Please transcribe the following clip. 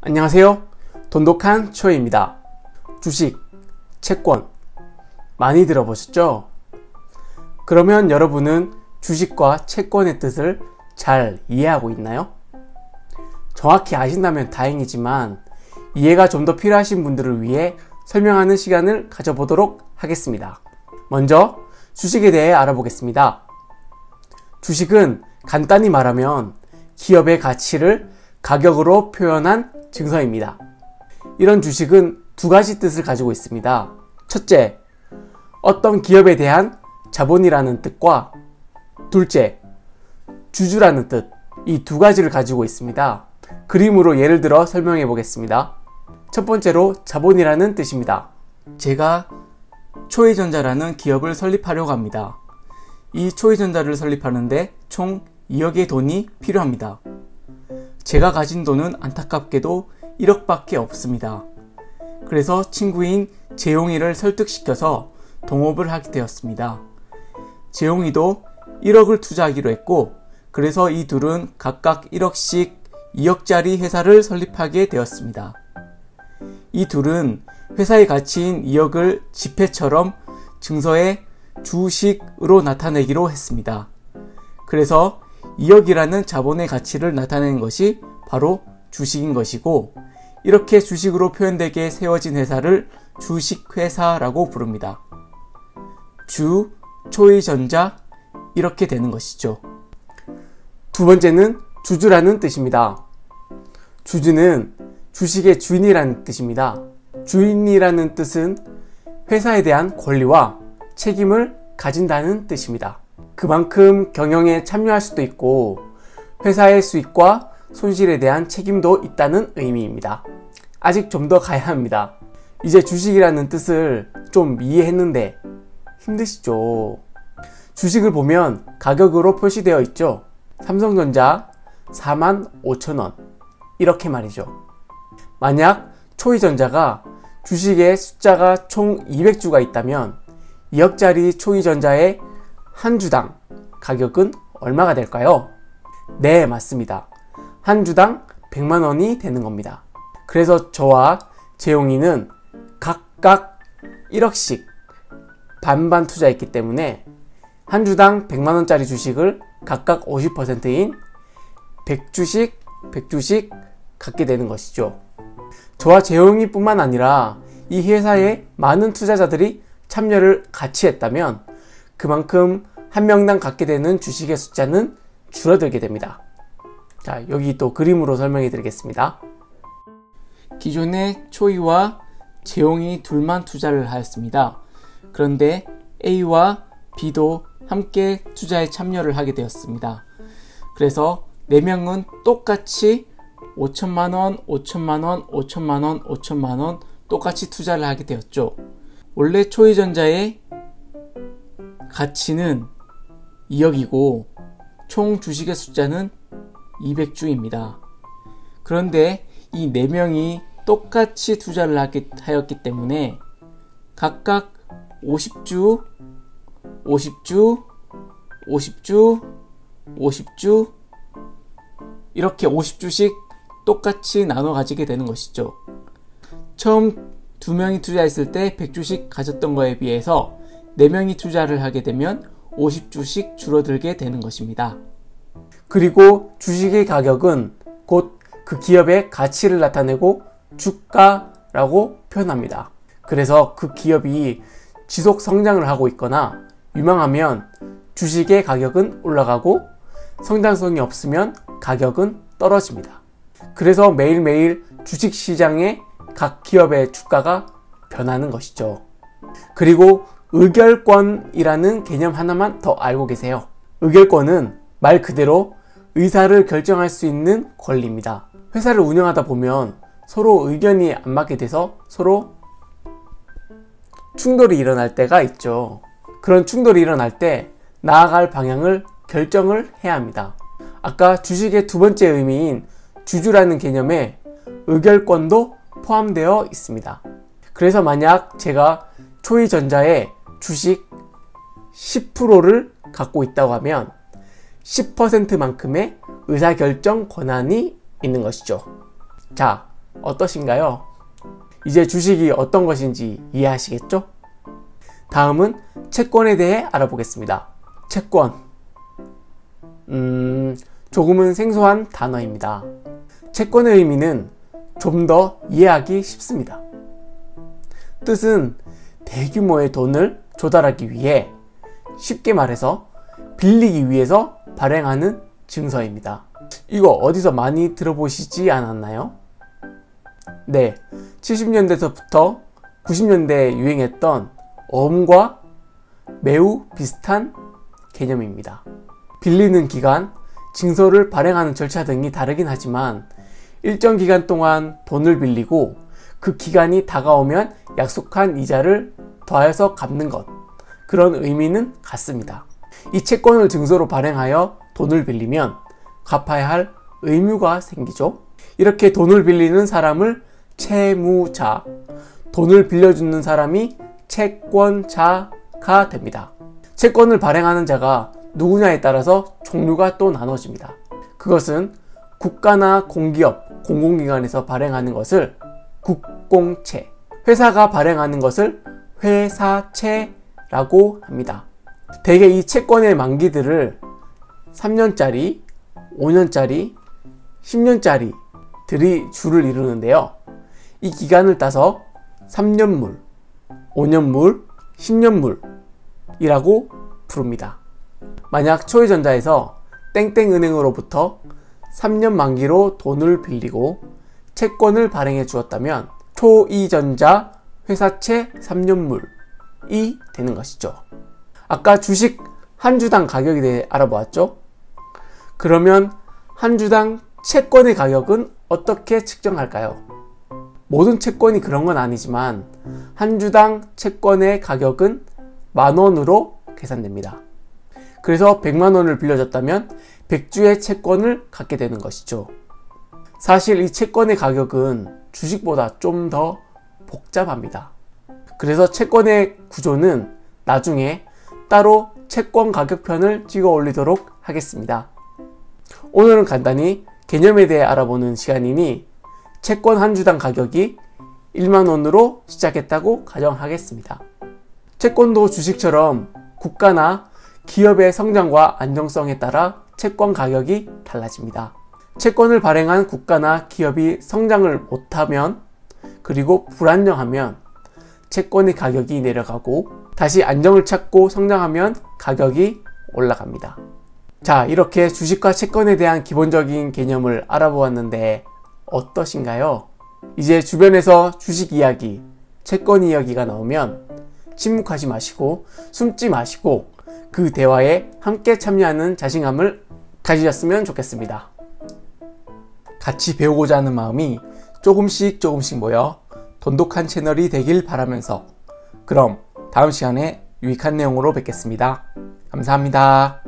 안녕하세요. 돈독한 초이입니다. 주식, 채권 많이 들어보셨죠? 그러면 여러분은 주식과 채권의 뜻을 잘 이해하고 있나요? 정확히 아신다면 다행이지만 이해가 좀 더 필요하신 분들을 위해 설명하는 시간을 가져보도록 하겠습니다. 먼저 주식에 대해 알아보겠습니다. 주식은 간단히 말하면 기업의 가치를 가격으로 표현한 증서입니다. 이런 주식은 두 가지 뜻을 가지고 있습니다. 첫째, 어떤 기업에 대한 자본이라는 뜻과 둘째, 주주라는 뜻, 이 두 가지를 가지고 있습니다. 그림으로 예를 들어 설명해 보겠습니다. 첫 번째로 자본이라는 뜻입니다. 제가 초이전자라는 기업을 설립하려고 합니다. 이 초이전자를 설립하는데 총 2억의 돈이 필요합니다. 제가 가진 돈은 안타깝게도 1억밖에 없습니다. 그래서 친구인 재용이를 설득시켜서 동업을 하게 되었습니다. 재용이도 1억을 투자하기로 했고, 그래서 이 둘은 각각 1억씩 2억짜리 회사를 설립하게 되었습니다. 이 둘은 회사의 가치인 2억을 지폐처럼 증서에 주식으로 나타내기로 했습니다. 그래서 2억이라는 자본의 가치를 나타내는 것이 바로 주식인 것이고, 이렇게 주식으로 표현되게 세워진 회사를 주식회사라고 부릅니다. 주, 초이전자 이렇게 되는 것이죠. 두 번째는 주주라는 뜻입니다. 주주는 주식의 주인이라는 뜻입니다. 주인이라는 뜻은 회사에 대한 권리와 책임을 가진다는 뜻입니다. 그만큼 경영에 참여할 수도 있고 회사의 수익과 손실에 대한 책임도 있다는 의미입니다. 아직 좀 더 가야 합니다. 이제 주식이라는 뜻을 좀 이해했는데 힘드시죠? 주식을 보면 가격으로 표시되어 있죠. 삼성전자 45,000원 이렇게 말이죠. 만약 초이전자가 주식의 숫자가 총 200주가 있다면 2억짜리 초이전자의 한 주당 가격은 얼마가 될까요? 네, 맞습니다. 한 주당 100만원이 되는 겁니다. 그래서 저와 재용이는 각각 1억씩 반반 투자했기 때문에 한 주당 100만원짜리 주식을 각각 50%인 100주씩 갖게 되는 것이죠. 저와 재용이 뿐만 아니라 이 회사에 많은 투자자들이 참여를 같이 했다면 그만큼 한 명당 갖게 되는 주식의 숫자는 줄어들게 됩니다. 자, 여기 또 그림으로 설명해 드리겠습니다. 기존에 초이와 재용이 둘만 투자를 하였습니다. 그런데 A와 B도 함께 투자에 참여를 하게 되었습니다. 그래서 4명은 똑같이 5천만원, 5천만원, 5천만원, 5천만원 똑같이 투자를 하게 되었죠. 원래 초이전자의 가치는 2억이고 총 주식의 숫자는 200주입니다. 그런데 이 4명이 똑같이 투자를 하였기 때문에 각각 50주, 50주, 50주, 50주 이렇게 50주씩 똑같이 나눠 가지게 되는 것이죠. 처음 2명이 투자했을 때 100주씩 가졌던 거에 비해서 4명이 투자를 하게 되면 50주씩 줄어들게 되는 것입니다. 그리고 주식의 가격은 곧 그 기업의 가치를 나타내고 주가라고 표현합니다. 그래서 그 기업이 지속 성장을 하고 있거나 유망하면 주식의 가격은 올라가고 성장성이 없으면 가격은 떨어집니다. 그래서 매일매일 주식시장의 각 기업의 주가가 변하는 것이죠. 그리고 의결권이라는 개념 하나만 더 알고 계세요. 의결권은 말 그대로 의사를 결정할 수 있는 권리입니다. 회사를 운영하다 보면 서로 의견이 안 맞게 돼서 서로 충돌이 일어날 때가 있죠. 그런 충돌이 일어날 때 나아갈 방향을 결정을 해야 합니다. 아까 주식의 두 번째 의미인 주주라는 개념에 의결권도 포함되어 있습니다. 그래서 만약 제가 초이전자의 주식 10%를 갖고 있다고 하면 10%만큼의 의사결정 권한이 있는 것이죠. 자, 어떠신가요? 이제 주식이 어떤 것인지 이해하시겠죠? 다음은 채권에 대해 알아보겠습니다. 채권. 조금은 생소한 단어입니다. 채권의 의미는 좀 더 이해하기 쉽습니다. 뜻은 대규모의 돈을 조달하기 위해, 쉽게 말해서 빌리기 위해서 발행하는 증서입니다. 이거 어디서 많이 들어보시지 않았나요? 네, 70년대서부터 90년대에 유행했던 어음과 매우 비슷한 개념입니다. 빌리는 기간, 증서를 발행하는 절차 등이 다르긴 하지만 일정 기간 동안 돈을 빌리고 그 기간이 다가오면 약속한 이자를 더해서 갚는 것, 그런 의미는 같습니다. 이 채권을 증서로 발행하여 돈을 빌리면 갚아야 할 의무가 생기죠. 이렇게 돈을 빌리는 사람을 채무자, 돈을 빌려주는 사람이 채권자가 됩니다. 채권을 발행하는 자가 누구냐에 따라서 종류가 또 나눠집니다. 그것은 국가나 공기업, 공공기관에서 발행하는 것을 국공채, 회사가 발행하는 것을 회사채라고 합니다. 대개 이 채권의 만기들을 3년짜리, 5년짜리, 10년짜리들이 주를 이루는데요. 이 기간을 따서 3년물, 5년물, 10년물이라고 부릅니다. 만약 초이전자에서 땡땡은행으로부터 3년 만기로 돈을 빌리고 채권을 발행해 주었다면 초이전자 회사채 3년물이 되는 것이죠. 아까 주식 한 주당 가격에 대해 알아보았죠? 그러면 한 주당 채권의 가격은 어떻게 측정할까요? 모든 채권이 그런 건 아니지만 한 주당 채권의 가격은 10,000원으로 계산됩니다. 그래서 100만원을 빌려줬다면 100주의 채권을 갖게 되는 것이죠. 사실 이 채권의 가격은 주식보다 좀 더 복잡합니다. 그래서 채권의 구조는 나중에 따로 채권 가격편을 찍어 올리도록 하겠습니다. 오늘은 간단히 개념에 대해 알아보는 시간이니 채권 한 주당 가격이 10,000원으로 시작했다고 가정하겠습니다. 채권도 주식처럼 국가나 기업의 성장과 안정성에 따라 채권 가격이 달라집니다. 채권을 발행한 국가나 기업이 성장을 못하면, 그리고 불안정하면 채권의 가격이 내려가고 다시 안정을 찾고 성장하면 가격이 올라갑니다. 자, 이렇게 주식과 채권에 대한 기본적인 개념을 알아보았는데 어떠신가요? 이제 주변에서 주식 이야기, 채권 이야기가 나오면 침묵하지 마시고 숨지 마시고 그 대화에 함께 참여하는 자신감을 가지셨으면 좋겠습니다. 같이 배우고자 하는 마음이 조금씩 모여 돈독한 채널이 되길 바라면서, 그럼 다음 시간에 유익한 내용으로 뵙겠습니다. 감사합니다.